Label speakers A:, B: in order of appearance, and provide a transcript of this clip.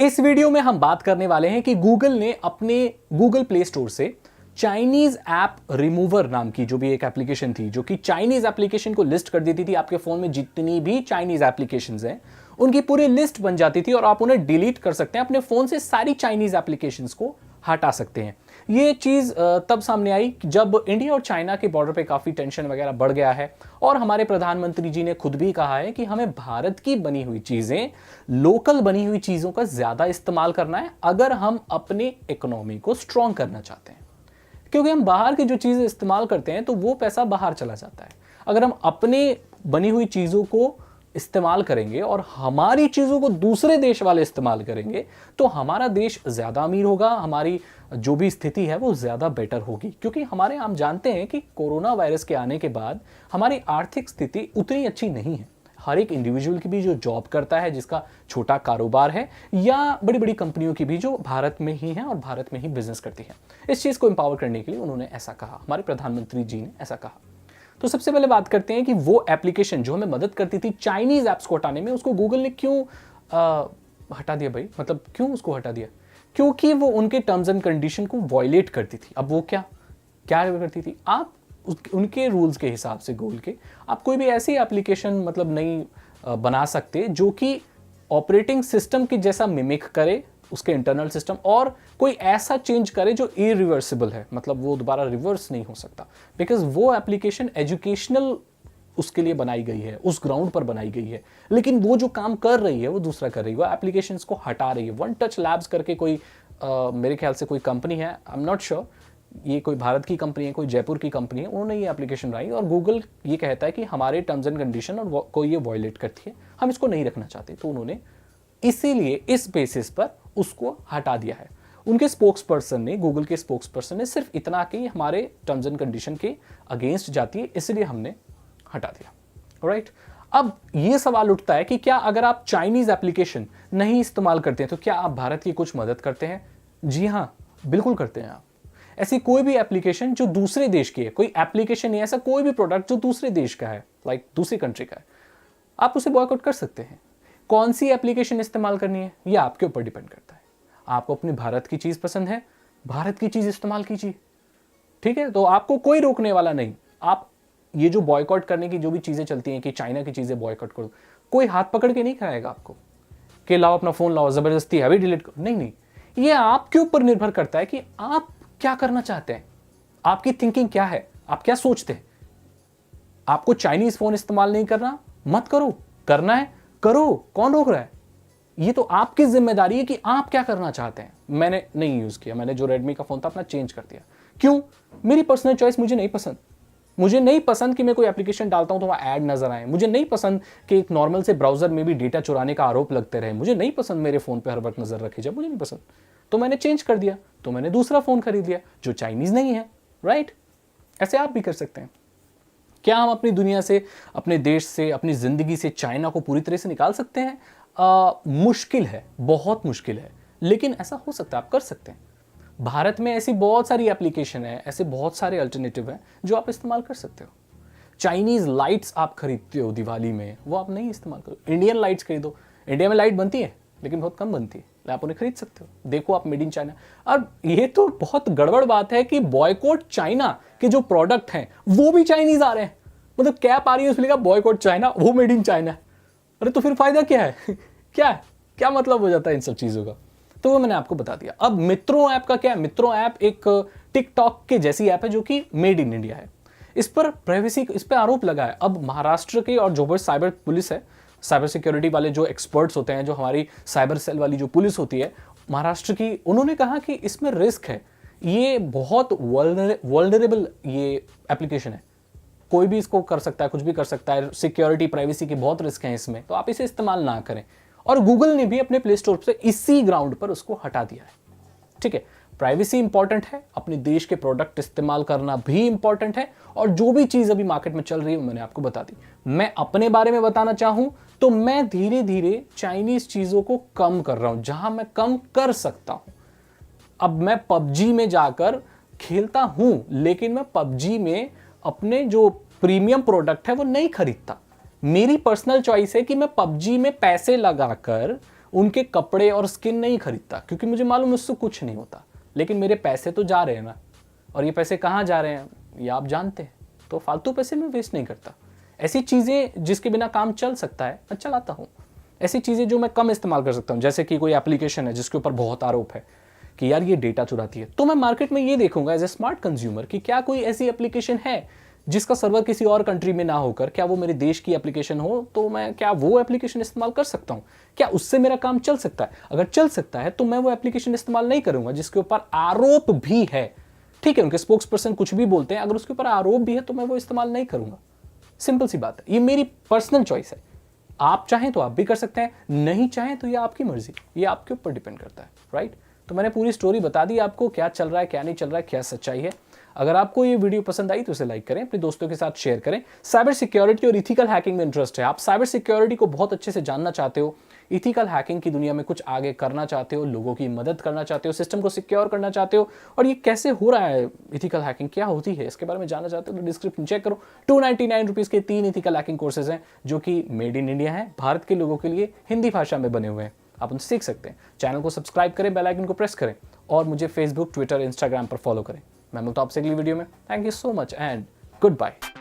A: इस वीडियो में हम बात करने वाले हैं कि गूगल ने अपने गूगल प्ले स्टोर से चाइनीज ऐप रिमूवर नाम की जो भी एक एप्लीकेशन थी, जो कि चाइनीज एप्लीकेशन को लिस्ट कर देती थी। आपके फोन में जितनी भी चाइनीज एप्लीकेशंस हैं उनकी पूरी लिस्ट बन जाती थी और आप उन्हें डिलीट कर सकते हैं। अपने फोन से सारी चाइनीज एप्लीकेशंस को हटा सकते हैं। ये चीज तब सामने आई जब इंडिया और चाइना के बॉर्डर पे काफी टेंशन वगैरह बढ़ गया है और हमारे प्रधानमंत्री जी ने खुद भी कहा है कि हमें भारत की बनी हुई चीजें, लोकल बनी हुई चीजों का ज्यादा इस्तेमाल करना है अगर हम अपने इकोनॉमी को स्ट्रांग करना चाहते हैं। क्योंकि हम बाहर की जो चीजें इस्तेमाल करते हैं तो वो पैसा बाहर चला जाता है। अगर हम अपने बनी हुई चीजों को इस्तेमाल करेंगे और हमारी चीजों को दूसरे देश वाले इस्तेमाल करेंगे तो हमारा देश ज्यादा अमीर होगा, हमारी जो भी स्थिति है वो ज्यादा बेटर होगी। क्योंकि हमारे हम जानते हैं कि कोरोना वायरस के आने के बाद हमारी आर्थिक स्थिति उतनी अच्छी नहीं है। हर एक इंडिविजुअल की भी जो जॉब करता है, जिसका छोटा कारोबार है, या बड़ी बड़ी कंपनियों की भी जो भारत में ही है और भारत में ही बिजनेस करती है, इस चीज को एम्पावर करने के लिए उन्होंने ऐसा कहा, हमारे प्रधानमंत्री जी ने ऐसा कहा। तो सबसे पहले बात करते हैं कि वो एप्लीकेशन जो हमें मदद करती थी चाइनीज ऐप्स को हटाने में, उसको गूगल ने क्यों हटा दिया भाई? मतलब क्यों उसको हटा दिया? क्योंकि वो उनके टर्म्स एंड कंडीशन को वॉयलेट करती थी। अब वो क्या क्या करती थी? आप उनके रूल्स के हिसाब से गूगल के आप कोई भी ऐसी एप्लीकेशन मतलब नहीं बना सकते जो कि ऑपरेटिंग सिस्टम की जैसा मिमिक करे उसके इंटरनल सिस्टम, और कोई ऐसा चेंज करे जो इरिवर्सिबल है, मतलब वो दोबारा रिवर्स नहीं हो सकता। बिकॉज वो एप्लीकेशन एजुकेशनल उसके लिए बनाई गई है, उस ग्राउंड पर बनाई गई है, लेकिन वो जो काम कर रही है वो दूसरा कर रही है, वो एप्लीकेशंस को हटा रही है। वन टच लैब्स करके कोई मेरे ख्याल से कोई कंपनी है, आई एम नॉट श्योर, ये कोई भारत की कंपनी है, कोई जयपुर की कंपनी है, उन्होंने ये एप्लीकेशन बनाई और गूगल ये कहता है कि हमारे टर्म्स एंड कंडीशन और कोई ये वायलेट करती है, हम इसको नहीं रखना चाहते, तो उन्होंने इसीलिए इस बेसिस पर उसको हटा दिया है। उनके स्पोक्स पर्सन ने, गूगल के स्पोक्स पर्सन ने सिर्फ इतना कि हमारे टर्म्स एंड कंडीशन के अगेंस्ट जाती है, इसलिए हमने हटा दिया। राइट? अब ये सवाल उठता है कि क्या अगर आप चाइनीज एप्लीकेशन नहीं इस्तेमाल करते हैं तो क्या आप भारत की कुछ मदद करते हैं? जी हां, बिल्कुल करते हैं आप। ऐसी कोई भी एप्लीकेशन जो दूसरे देश की है, कोई एप्लीकेशन नहीं, ऐसा कोई भी प्रोडक्ट जो दूसरे देश का है, लाइक दूसरी कंट्री का है, आप उसे बॉयकॉट कर सकते हैं। कौन सी एप्लीकेशन इस्तेमाल करनी है यह आपके ऊपर डिपेंड करता है। आपको अपनी भारत की चीज पसंद है, भारत की चीज इस्तेमाल कीजिए, ठीक है? तो आपको कोई रोकने वाला नहीं। आप ये जो बॉयकॉट करने की जो भी चीजें चलती हैं कि चाइना की चीजें बॉयकॉट करो, कोई हाथ पकड़ के नहीं कराएगा आपको कि लाओ अपना फोन लाओ, जबरदस्ती है डिलीट करो, नहीं नहीं। ये आपके ऊपर निर्भर करता है कि आप क्या करना चाहते हैं, आपकी थिंकिंग क्या है, आप क्या सोचते हैं। आपको चाइनीज फोन इस्तेमाल नहीं करना, मत करो, करना है करो, कौन रोक रहा है? ये तो आपकी जिम्मेदारी है कि आप क्या करना चाहते हैं। मैंने नहीं यूज किया, मैंने जो रेडमी का फोन था अपना चेंज कर दिया। क्यों? मेरी पर्सनल चॉइस, मुझे नहीं पसंद। मुझे नहीं पसंद कि मैं कोई एप्लीकेशन डालता हूं तो वहां ऐड नजर आए। मुझे नहीं पसंद कि एक नॉर्मल से ब्राउजर में भी डेटा चुराने का आरोप लगते रहे। मुझे नहीं पसंद मेरे फोन पे हर वक्त नजर रखी जाए, मुझे नहीं पसंद। तो मैंने चेंज कर दिया, तो मैंने दूसरा फोन खरीद लिया जो चाइनीज नहीं है। राइट? ऐसे आप भी कर सकते हैं। क्या हम अपनी दुनिया से, अपने देश से, अपनी जिंदगी से चाइना को पूरी तरह से निकाल सकते हैं? मुश्किल है, बहुत मुश्किल है, लेकिन ऐसा हो सकता है, आप कर सकते हैं। भारत में ऐसी बहुत सारी एप्लीकेशन है, ऐसे बहुत सारे अल्टरनेटिव हैं जो आप इस्तेमाल कर सकते हो। चाइनीज लाइट्स आप खरीदते हो दिवाली में, वो आप नहीं इस्तेमाल करो। इंडियन लाइट्स खरीदो। इंडिया में लाइट बनती है लेकिन बहुत कम बनती है, आप उन्हें खरीद सकते हो। देखो आप मेड इन चाइना। और ये तो बहुत गड़बड़ बात है कि बॉयकॉट चाइना के जो प्रोडक्ट हैं वो भी चाइनीज आ रहे हैं। मतलब कैप आ रही है उसमें लिखा बॉयकॉट चाइना, वो मेड इन चाइना। अरे तो फिर फायदा क्या है? क्या मतलब हो जाता है इन सब चीजों का? तो वो मैंने आपको बता दिया। अब मित्रों ऐप का क्या है? मित्रों ऐप एक टिकटॉक के जैसी ऐप है जो कि मेड इन इंडिया है। इस पर प्राइवेसी, इस पर आरोप लगा है। अब महाराष्ट्र के और जो साइबर पुलिस है, साइबर सिक्योरिटी वाले जो एक्सपर्ट्स होते हैं, जो हमारी साइबर सेल वाली जो पुलिस होती है महाराष्ट्र की, उन्होंने कहा कि इसमें रिस्क है, ये बहुत वल्नरेबल ये एप्लीकेशन है, कोई भी इसको कर सकता है, कुछ भी कर सकता है, सिक्योरिटी प्राइवेसी के बहुत रिस्क हैं इसमें, तो आप इसे इस्तेमाल ना करें। और गूगल ने भी अपने प्ले स्टोर से इसी ग्राउंड पर उसको हटा दिया है। ठीक है, प्राइवेसी इंपॉर्टेंट है, अपने देश के प्रोडक्ट इस्तेमाल करना भी इंपॉर्टेंट है, और जो भी चीज अभी मार्केट में चल रही है मैंने आपको बता दी। मैं अपने बारे में बताना चाहूं तो मैं धीरे धीरे चाइनीज चीजों को कम कर रहा हूं जहां मैं कम कर सकता हूं। अब मैं पबजी में जाकर खेलता हूं, लेकिन मैं पबजी में अपने जो प्रीमियम प्रोडक्ट है वो नहीं खरीदता। मेरी पर्सनल चॉइस है कि मैं पबजी में पैसे लगाकर उनके कपड़े और स्किन नहीं खरीदता, क्योंकि मुझे मालूम है उससे कुछ नहीं होता, लेकिन मेरे पैसे तो जा रहे हैं ना, और ये पैसे कहाँ जा रहे हैं ये आप जानते हैं, तो फालतू पैसे मैं वेस्ट नहीं करता। ऐसी चीज़ें जिसके बिना काम चल सकता है मैं चलाता हूँ, ऐसी चीज़ें जो मैं कम इस्तेमाल कर सकता हूँ, जैसे कि कोई एप्लीकेशन है जिसके ऊपर बहुत आरोप है कि यार ये डेटा चुराती है, तो मैं मार्केट में ये देखूंगा एज ए स्मार्ट कंज्यूमर कि क्या कोई ऐसी एप्लीकेशन है जिसका सर्वर किसी और कंट्री में ना होकर क्या वो मेरे देश की एप्लीकेशन हो, तो मैं क्या वो एप्लीकेशन इस्तेमाल कर सकता हूँ, क्या उससे मेरा काम चल सकता है। अगर चल सकता है तो मैं वो एप्लीकेशन इस्तेमाल नहीं करूंगा जिसके ऊपर आरोप भी है। ठीक है, उनके स्पोक्स पर्सन कुछ भी बोलते हैं, अगर उसके ऊपर आरोप भी है तो मैं वो इस्तेमाल नहीं करूंगा। सिंपल सी बात है, ये मेरी पर्सनल चॉइस है। आप चाहें तो आप भी कर सकते हैं, नहीं चाहें तो ये आपकी मर्जी, ये आपके ऊपर डिपेंड करता है, राइट। तो मैंने पूरी स्टोरी बता दी आपको, क्या चल रहा है क्या नहीं चल रहा है, क्या सच्चाई है। अगर आपको ये वीडियो पसंद आई तो इसे लाइक करें, अपने दोस्तों के साथ शेयर करें। साइबर सिक्योरिटी और इथिकल हैकिंग में इंटरेस्ट है, आप साइबर सिक्योरिटी को बहुत अच्छे से जानना चाहते हो, इथिकल हैकिंग की दुनिया में कुछ आगे करना चाहते हो, लोगों की मदद करना चाहते हो, सिस्टम को सिक्योर करना चाहते हो, और ये कैसे हो रहा है, इथिकल हैकिंग क्या होती है, इसके बारे में जानना चाहते हो तो डिस्क्रिप्शन चेक करो। 299 रुपीज़ के 3 इथिकल हैकिंग कोर्सेज हैं जो कि मेड इन इंडिया है, भारत के लोगों के लिए हिंदी भाषा में बने हुए हैं, आप उनसे सीख सकते हैं। चैनल को सब्सक्राइब करें, बेल आइकन को प्रेस करें, और मुझे फेसबुक, ट्विटर, इंस्टाग्राम पर फॉलो करें। मैं मिलता हूं आपसे अगली वीडियो में। Thank you so much and good bye.